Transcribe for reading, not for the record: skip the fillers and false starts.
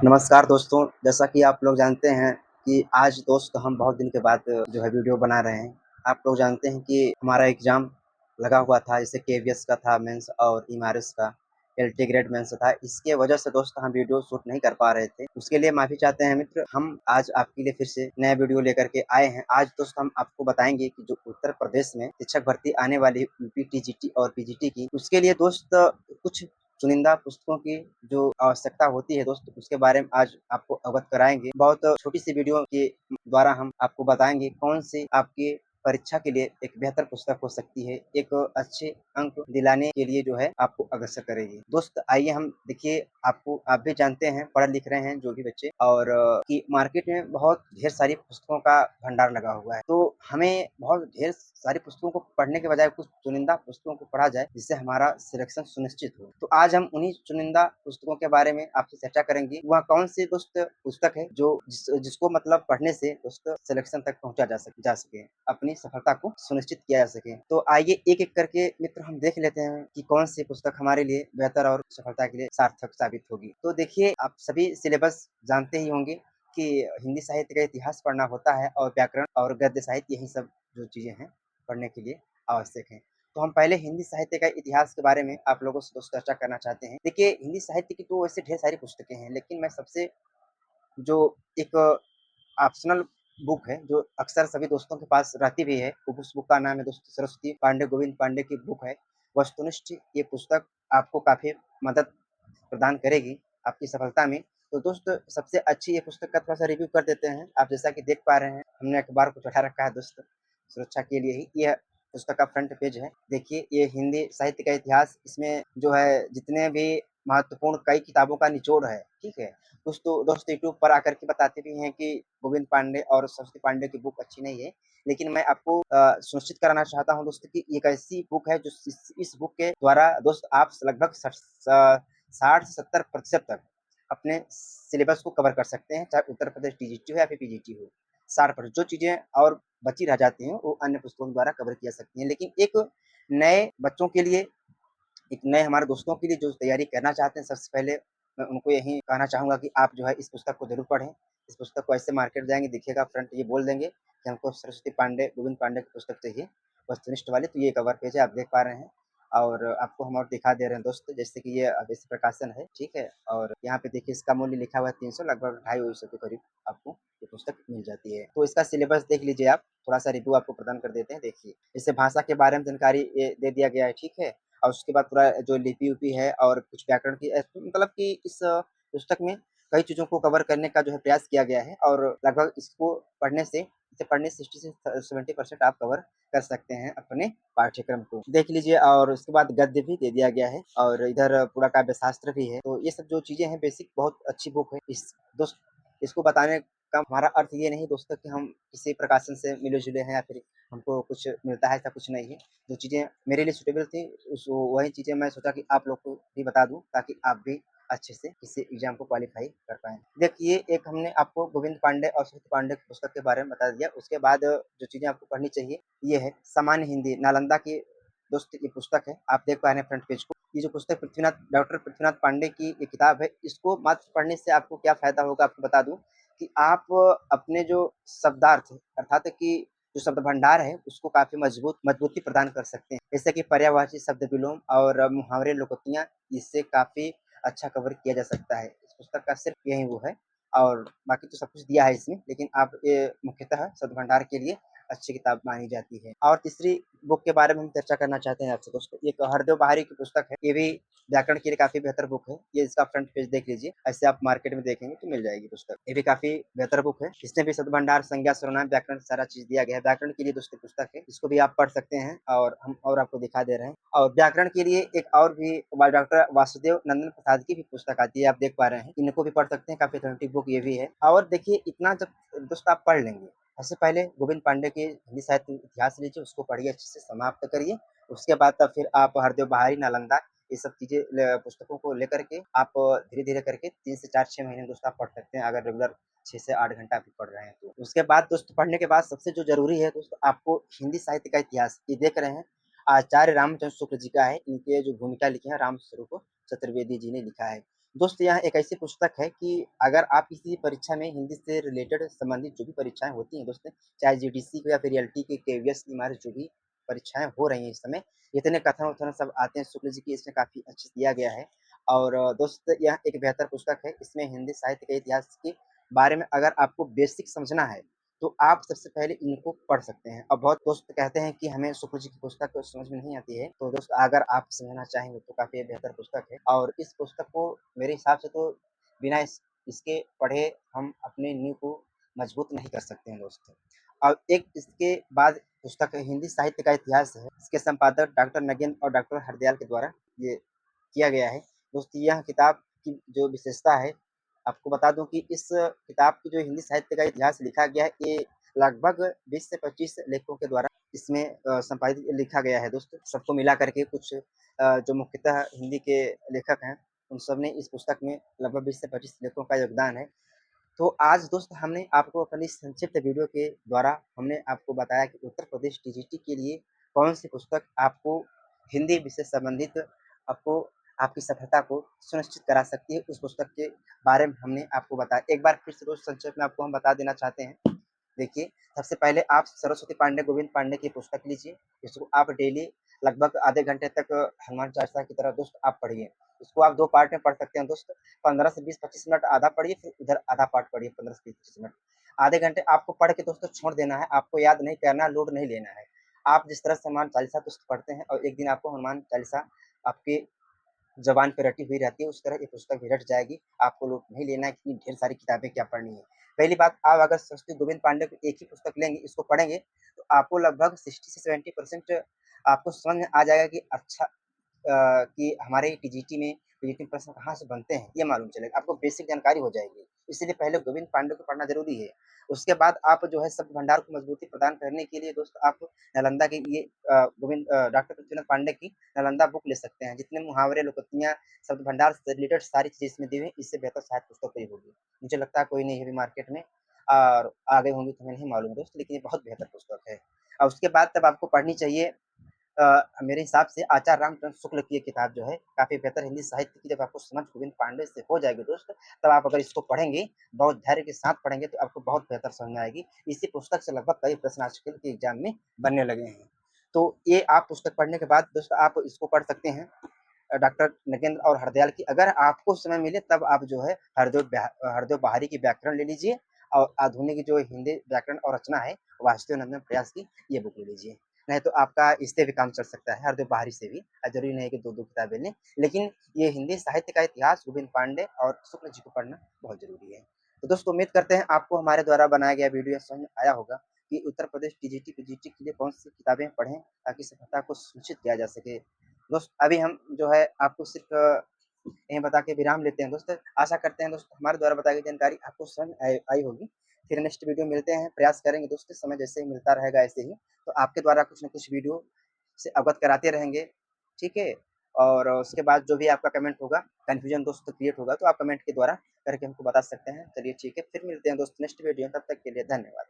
नमस्कार दोस्तों, जैसा कि आप लोग जानते हैं कि आज दोस्त हम बहुत दिन के बाद जो है वीडियो बना रहे हैं। आप लोग जानते हैं कि हमारा एग्ज़ाम लगा हुआ था, जैसे केवीएस का था मेंस और एमआरएस का, एलटी ग्रेड मेंस था। इसके वजह से दोस्त हम वीडियो शूट नहीं कर पा रहे थे। उसके लिए माफ़ी चाहते हैं मित्र। हम आज आपके लिए फिर से नया वीडियो लेकर के आए हैं। आज दोस्त हम आपको बताएँगे कि जो उत्तर प्रदेश में शिक्षक भर्ती आने वाली यूपी टीजीटी और पीजीटी की, उसके लिए दोस्त कुछ चुनिंदा पुस्तकों की जो आवश्यकता होती है दोस्त, उसके बारे में आज आपको अवगत कराएँगे। बहुत छोटी-सी वीडियो के द्वारा हम आपको बताएँगे कौन सी आपकी परीक्षा के लिए एक बेहतर पुस्तक हो सकती है, एक अच्छे अंक दिलाने के लिए जो है आपको अग्रसर करेगी। दोस्त आइए हम देखिए आप भी जानते हैं, पढ़ लिख रहे हैं जो भी बच्चे और कि मार्केट में बहुत ढेर सारी पुस्तकों का भंडार लगा हुआ है। तो हमें बहुत ढेर सारी पुस्तकों को पढ़ने के बजाय कुछ चुनिंदा पुस्तकों को पढ़ा जाए, जिससे हमारा सिलेक्शन सुनिश्चित हो। तो आज हम उन्हीं चुनिंदा पुस्तकों के बारे में आपसे चर्चा करेंगे। वह कौन सी दोस्त पुस्तक है जो जिसको मतलब पढ़ने से दोस्त सिलेक्शन तक पहुँचा जा सके, अपनी सफलता को सुनिश्चित किया जा सके। तो आइए एक-एक करके मित्र हम देख लेते हैं कि कौन सी पुस्तक हमारे लिए बेहतर और सफलता के लिए सार्थक साबित होगी। तो देखिए, आप सभी सिलेबस जानते ही होंगे कि हिंदी साहित्य का इतिहास पढ़ना होता है और व्याकरण और गद्य साहित्य, यही सब जो चीज़ें हैं पढ़ने के लिए आवश्यक हैं। तो हम पहले हिंदी साहित्य का इतिहास के बारे में आप लोगों से दोस्त चर्चा करना चाहते हैं। देखिए, हिंदी साहित्य की तो वैसे ढेर सारी पुस्तकें हैं, लेकिन मैं सबसे जो एक ऑप्शनल बुक है, जो अक्सर सभी दोस्तों के पास रहती भी है, उस बुक का नाम है दोस्तों सरस्वती पांडे, गोविंद पांडे की बुक है। वस्तुनिष्ठ ये पुस्तक आपको काफ़ी मदद प्रदान करेगी आपकी सफलता में। तो दोस्त सबसे अच्छी ये पुस्तक का थोड़ा-सा रिव्यू कर देते हैं। आप जैसा कि देख पा रहे हैं, हमने अखबार को चढ़ा रखा है दोस्त, सुरक्षा के लिए ही। यह पुस्तक का फ्रंट पेज है। देखिए, ये हिंदी साहित्य का इतिहास, इसमें जो है जितने भी महत्वपूर्ण कई किताबों का निचोड़ है, ठीक है? कुछ तो दोस्त यूट्यूब पर आकर के बताते भी हैं कि गोविंद पांडे और सरस्वती पांडे की बुक अच्छी नहीं है। लेकिन मैं आपको सुनिश्चित कराना चाहता हूँ दोस्त कि एक ऐसी बुक है जो इस बुक के द्वारा दोस्त आप लगभग 60 से 70% तक अपने सिलेबस को कवर कर सकते हैं, चाहे उत्तर प्रदेश टीजीटी हो या फिर पीजीटी हो। 60% जो चीज़ें और बची रह जाती हैं, वो अन्य पुस्तकों द्वारा कवर की जा सकती हैं। लेकिन एक नए बच्चों के लिए, एक नए हमारे दोस्तों के लिए जो तैयारी करना चाहते हैं, सबसे पहले मैं उनको यही कहना चाहूँगा कि आप जो है इस पुस्तक को ज़रूर पढ़ें। इस पुस्तक को ऐसे मार्केट जाएँगे, देखिएगा फ्रंट ये बोल देंगे कि हमको सरस्वती पांडे, गोविंद पांडे की पुस्तक चाहिए, वस्तुनिष्ठ वाली। तो ये कवर पेज है, आप देख पा रहे हैं और आपको हम और दिखा दे रहे हैं दोस्त, जैसे कि ये अवश्य प्रकाशन है, ठीक है? और यहाँ पे देखिए इसका मूल्य लिखा हुआ है 300, लगभग 250 के करीब आपको ये पुस्तक मिल जाती है। तो इसका सिलेबस देख लीजिए आप, थोड़ा-सा रिव्यू आपको प्रदान कर देते हैं, देखिए। इससे भाषा के बारे में जानकारी ये दे दिया गया है, ठीक है? और उसके बाद पूरा जो लिपि-उपि है और कुछ व्याकरण की मतलब कि इस पुस्तक में कई चीज़ों को कवर करने का जो है प्रयास किया गया है और लगभग इसको पढ़ने से इसे पढ़ने 60 से 70% आप कवर कर सकते हैं अपने पाठ्यक्रम को। देख लीजिए और उसके बाद गद्य भी दे दिया गया है और इधर पूरा काव्य शास्त्र भी है। तो ये सब जो चीज़ें हैं बेसिक, बहुत अच्छी बुक है। इसको बताने का हमारा अर्थ ये नहीं दोस्तों कि हम किसी प्रकाशन से मिले-जुले हैं या फिर हमको कुछ मिलता है, ऐसा कुछ नहीं है। जो चीज़ें मेरे लिए सूटेबल थी, उस वही चीज़ें मैं सोचा कि आप लोग को भी बता दूँ, ताकि आप भी अच्छे से किसी एग्ज़ाम को क्वालीफ़ाई कर पाएँ। देखिए, एक हमने आपको गोविंद पांडे और सरस्वती पांडे की पुस्तक के बारे में बता दिया। उसके बाद जो चीज़ें आपको पढ़नी चाहिए, ये है सामान्य हिंदी, नालंदा की दोस्त ये पुस्तक है। आप देख पा रहे हैं फ्रंट पेज को। ये जो पुस्तक डॉक्टर पृथ्वीनाथ पांडे की ये किताब है, इसको मात्र पढ़ने से आपको क्या फ़ायदा होगा, आपको बता दूँ कि आप अपने जो शब्दार्थ अर्थात कि जो शब्द भंडार है, उसको काफ़ी मजबूती प्रदान कर सकते हैं। जैसे कि पर्यायवाची शब्द विलोम और मुहावरे, लोकोक्तियाँ, इससे काफ़ी अच्छा कवर किया जा सकता है। इस पुस्तक का सिर्फ़ यही वो है और बाकी तो सब कुछ दिया है इसमें, लेकिन आप ये मुख्यतः शब्द भंडार के लिए अच्छी किताब मानी जाती है। और तीसरी बुक के बारे में हम चर्चा करना चाहते हैं आपसे दोस्तों, एक हरदेव बहारी की पुस्तक है। ये भी व्याकरण के लिए काफ़ी बेहतर बुक है। ये इसका फ्रंट पेज देख लीजिए, ऐसे आप मार्केट में देखेंगे तो मिल जाएगी पुस्तक। ये भी काफ़ी बेहतर बुक है। इसमें भी शब्द भंडार, संज्ञा, सर्वनाम, व्याकरण सारा चीज़ दिया गया है। व्याकरण के लिए दोस्तों पुस्तक है, इसको भी आप पढ़ सकते हैं और हम और आपको दिखा दे रहे हैं। और व्याकरण के लिए एक और भी डॉक्टर वासुदेव नंदन प्रसाद की भी पुस्तक आती है, आप देख पा रहे हैं। इनको भी पढ़ सकते हैं, काफ़ी अथॉरिटी बुक ये भी है। और देखिए, इतना जब दोस्त आप पढ़ लेंगे, सबसे पहले गोविंद पांडे के हिंदी साहित्य इतिहास लीजिए, उसको पढ़िए, अच्छे से समाप्त करिए। उसके बाद तब फिर आप हरदेव बहारी, नालंदा, ये सब चीज़ें पुस्तकों को लेकर के आप धीरे-धीरे करके 3 से 4-6 महीने दोस्त आप पढ़ सकते हैं, अगर रेगुलर 6 से 8 घंटा भी पढ़ रहे हैं तो। उसके बाद दोस्त पढ़ने के बाद सबसे जो ज़रूरी है दोस्त, आपको हिंदी साहित्य का इतिहास, ये देख रहे हैं आचार्य रामचंद्र शुक्ल जी का है। इनके जो भूमिका लिखी है रामस्वरूप चतुर्वेदी जी ने लिखा है। दोस्त यहाँ एक ऐसी पुस्तक है कि अगर आप किसी परीक्षा में हिंदी से रिलेटेड संबंधित जो भी परीक्षाएँ होती हैं दोस्त, चाहे जीडीसी हो या फिर एलटी की केवीएस हमारी जो भी परीक्षाएँ हो रही हैं इस समय, इतने कथन-वथन सब आते हैं शुक्ल जी की, इसमें काफ़ी अच्छे दिया गया है। और दोस्त यह एक बेहतर पुस्तक है, इसमें हिंदी साहित्य के इतिहास के बारे में अगर आपको बेसिक समझना है, तो आप सबसे पहले इनको पढ़ सकते हैं। अब बहुत दोस्त कहते हैं कि हमें शुक्ल जी की पुस्तक तो समझ में नहीं आती है, तो दोस्त अगर आप समझना चाहेंगे तो काफ़ी बेहतर पुस्तक है और इस पुस्तक को मेरे हिसाब से तो बिना इसके पढ़े हम अपने नींव को मजबूत नहीं कर सकते हैं दोस्त। और एक इसके बाद पुस्तक है हिंदी साहित्य का इतिहास है, इसके संपादक डॉक्टर नगेंद्र और डॉक्टर हरदयाल के द्वारा ये किया गया है। दोस्त यह किताब की जो विशेषता है, आपको बता दूँ कि इस किताब की जो हिंदी साहित्य का इतिहास लिखा गया है, ये लगभग 20 से 25 लेखकों के द्वारा इसमें संपादित लिखा गया है दोस्त। सबको मिला कर के कुछ जो मुख्यतः हिंदी के लेखक हैं, उन सब ने इस पुस्तक में लगभग 20 से 25 लेखकों का योगदान है। तो आज दोस्त हमने आपको अपनी संक्षिप्त वीडियो के द्वारा हमने आपको बताया कि उत्तर प्रदेश टीजीटी के लिए कौन-सी पुस्तक आपको हिंदी विषय से संबंधित आपको आपकी सफलता को सुनिश्चित करा सकती है, उस पुस्तक के बारे में हमने आपको बताया। एक बार फिर से दोस्त संक्षेप में आपको हम बता देना चाहते हैं। देखिए, सबसे पहले आप सरस्वती पांडे, गोविंद पांडे की पुस्तक लीजिए, इसको आप डेली लगभग आधे घंटे तक हनुमान चालीसा की तरह दोस्त आप पढ़िए। इसको आप 2 पार्ट में पढ़ सकते हैं दोस्त, 15 से 20-25 मिनट आधा पढ़िए, फिर उधर आधा पार्ट पढ़िए 15 से 20-25 मिनट। आधे घंटे आपको पढ़ के दोस्तों छोड़ देना है, आपको याद नहीं करना, लोड नहीं लेना है। आप जिस तरह से हनुमान चालीसा दोस्त पढ़ते हैं और एक दिन आपको हनुमान चालीसा आपके ज़बान पे रटी हुई रहती है, उस तरह ये पुस्तक भी रट जाएगी। आपको लोड नहीं लेना है कि ढेर सारी किताबें क्या पढ़नी है। पहली बात आप अगर सरस्वती गोविंद पांडे की एक ही पुस्तक लेंगे, इसको पढ़ेंगे, तो आपको लगभग 60 से 70% आपको समझ में आ जाएगा कि अच्छा कि हमारे टीजीटी में टीजीटी प्रश्न कहाँ से बनते हैं, ये मालूम चलेगा। आपको बेसिक जानकारी हो जाएगी। इसीलिए पहले गोविंद पांडे को पढ़ना ज़रूरी है। उसके बाद आप जो है शब्द भंडार को मजबूती प्रदान करने के लिए दोस्त आप नालंदा की ये डॉक्टर पृथ्वीनाथ पांडे की नालंदा बुक ले सकते हैं। जितने मुहावरे, लोकोक्तियाँ, शब्द भंडार से रिलेटेड सारी चीज़ें इसमें दी हुई हैं, इससे बेहतर शायद पुस्तक कोई होगी। मुझे लगता है कोई नहीं है अभी मार्केट में और आगे होंगी तो हमें नहीं मालूम दोस्त, लेकिन ये बहुत बेहतर पुस्तक है। और उसके बाद तब आपको पढ़नी चाहिए मेरे हिसाब से आचार्य रामचंद्र शुक्ल की ये किताब जो है काफ़ी बेहतर हिंदी साहित्य की जब आपको समझ गोविंद पांडे से हो जाएगी दोस्त, तब आप अगर इसको पढ़ेंगे, बहुत धैर्य के साथ पढ़ेंगे तो आपको बहुत बेहतर समझ में आएगी। इसी पुस्तक से लगभग कई प्रश्न आजकल के एग्ज़ाम में बनने लगे हैं। तो ये आप पुस्तक पढ़ने के बाद दोस्त आप इसको पढ़ सकते हैं डॉक्टर नगेंद्र और हरदयाल की। अगर आपको समय मिले तब आप जो है हरदेव बहारी की व्याकरण ले लीजिए और आधुनिक जो हिंदी व्याकरण और रचना है वासुदेव प्रयास की, ये बुक ले लीजिए। नहीं तो आपका इससे भी काम चल सकता है हरदेव बहारी से भी। ज़रूरी नहीं है कि 2-2 किताबें लें, लेकिन ये हिंदी साहित्य का इतिहास गोविंद पांडे और शुक्ल जी को पढ़ना बहुत ज़रूरी है। तो दोस्तों उम्मीद करते हैं आपको हमारे द्वारा बनाया गया वीडियो समझ में आया होगा कि उत्तर प्रदेश टीजीटी, पीजीटी के लिए कौन-सी किताबें पढ़ें ताकि सफलता को सुनिश्चित किया जा सके। दोस्त अभी हम जो है आपको सिर्फ़ यही बता के विराम लेते हैं दोस्त। आशा करते हैं दोस्त हमारे द्वारा बताई गई जानकारी आपको समझ आई आई होगी। फिर नेक्स्ट वीडियो मिलते हैं, प्रयास करेंगे दोस्त समय जैसे ही मिलता रहेगा ऐसे ही, तो आपके द्वारा कुछ न कुछ वीडियो से अवगत कराते रहेंगे, ठीक है? और उसके बाद जो भी आपका कमेंट होगा, कन्फ्यूजन दोस्त क्रिएट होगा तो आप कमेंट के द्वारा करके हमको बता सकते हैं। चलिए ठीक है, फिर मिलते हैं दोस्त नेक्स्ट वीडियो में, तब तक के लिए धन्यवाद।